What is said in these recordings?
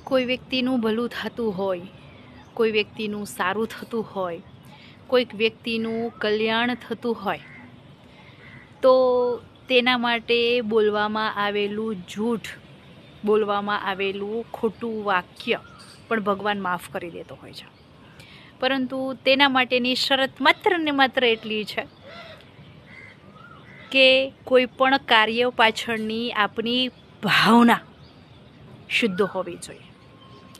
કોઈ વ્યક્તિનું ભલું થતું હોય, કોઈ વ્યક્તિનું સારું થતું હોય, કોઈક વ્યક્તિનું કલ્યાણ થતું હોય તો તેના માટે બોલવામાં આવેલું જૂઠ, બોલવામાં આવેલું ખોટું વાક્ય પણ ભગવાન માફ કરી દેતો હોય છે. પરંતુ તેના માટેની શરત માત્ર ને માત્ર એટલી છે કે કોઈ પણ કાર્ય પાછળની આપણી ભાવના શુદ્ધ હોવી જોઈએ,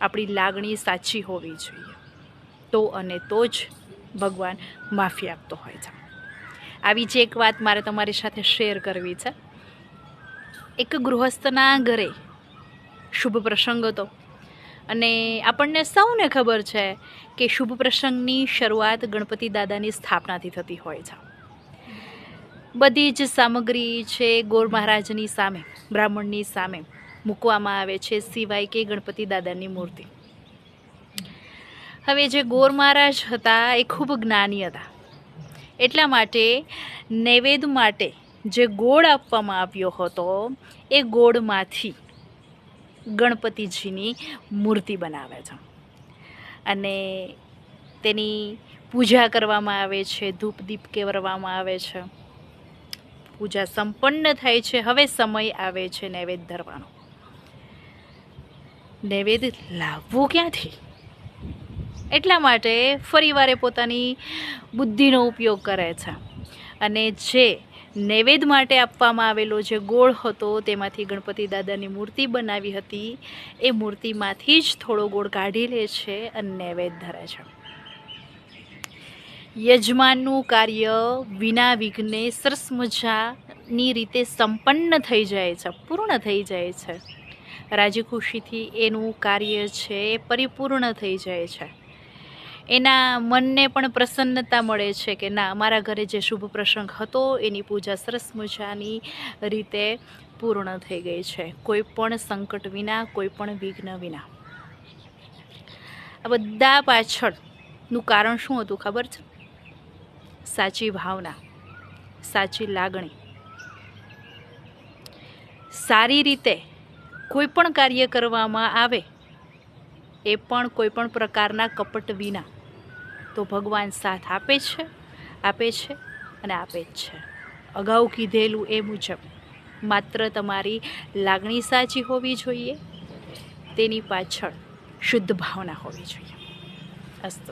આપણી લાગણી સાચી હોવી જોઈએ, તો અને તો જ ભગવાન માફી આપતો હોય છે. આવી જ એક વાત મારે તમારી સાથે શેર કરવી છે. એક ગૃહસ્થના ઘરે શુભ પ્રસંગ હતો અને આપણને સૌને ખબર છે કે શુભ પ્રસંગની શરૂઆત ગણપતિ દાદાની સ્થાપનાથી થતી હોય છે. બધી જ સામગ્રી છે ગોર મહારાજની સામે, બ્રાહ્મણની સામે મૂકવામાં આવે છે, સિવાય કે ગણપતિ દાદાની મૂર્તિ. હવે જે ગોર મહારાજ હતા એ ખૂબ જ્ઞાની હતા, એટલા માટે નૈવેદ્ય માટે જે ગોળ આપવામાં આવ્યો હતો એ ગોળમાંથી ગણપતિજીની મૂર્તિ બનાવે છે અને તેની પૂજા કરવામાં આવે છે, ધૂપ દીપ કરવામાં આવે છે. પૂજા સંપન્ન થાય છે. હવે સમય આવે છે નૈવેદ્ય ધરવાનો. નૈવેદ્ય લાવવું ક્યાંથી? એટલા માટે ફરીવારે પોતાની બુદ્ધિનો ઉપયોગ કરે છે અને જે નૈવેદ્ય માટે આપવામાં આવેલો જે ગોળ હતો તેમાંથી ગણપતિ દાદાની મૂર્તિ બનાવી હતી, એ મૂર્તિમાંથી જ થોડો ગોળ કાઢી લે છે અને નૈવેદ્ય ધરે છે. યજમાનનું કાર્ય વિના વિઘ્ને સરસ મજાની રીતે સંપન્ન થઈ જાય છે, પૂર્ણ થઈ જાય છે. રાજી ખુશીથી એનું કાર્ય છે એ પરિપૂર્ણ થઈ જાય છે. એના મનને પણ પ્રસન્નતા મળે છે કે ના, અમારા ઘરે જે શુભ પ્રસંગ હતો એની પૂજા સરસ મજાની રીતે પૂર્ણ થઈ ગઈ છે, કોઈ પણ સંકટ વિના, કોઈ પણ વિઘ્ન વિના. આ બધા પાછળનું કારણ શું હતું ખબર છે? સાચી ભાવના, સાચી લાગણી. સારી રીતે કોઈ પણ કાર્ય કરવામાં આવે એ પણ કોઈ પણ પ્રકારના કપટ વિના, તો ભગવાન સાથ આપે છે, આપે છે અને આપે જ છે. અગાઉ કીધેલું એ મુજબ માત્ર તમારી લાગણી સાચી હોવી જોઈએ, તેની પાછળ શુદ્ધ ભાવના હોવી જોઈએ. અસ્તુ.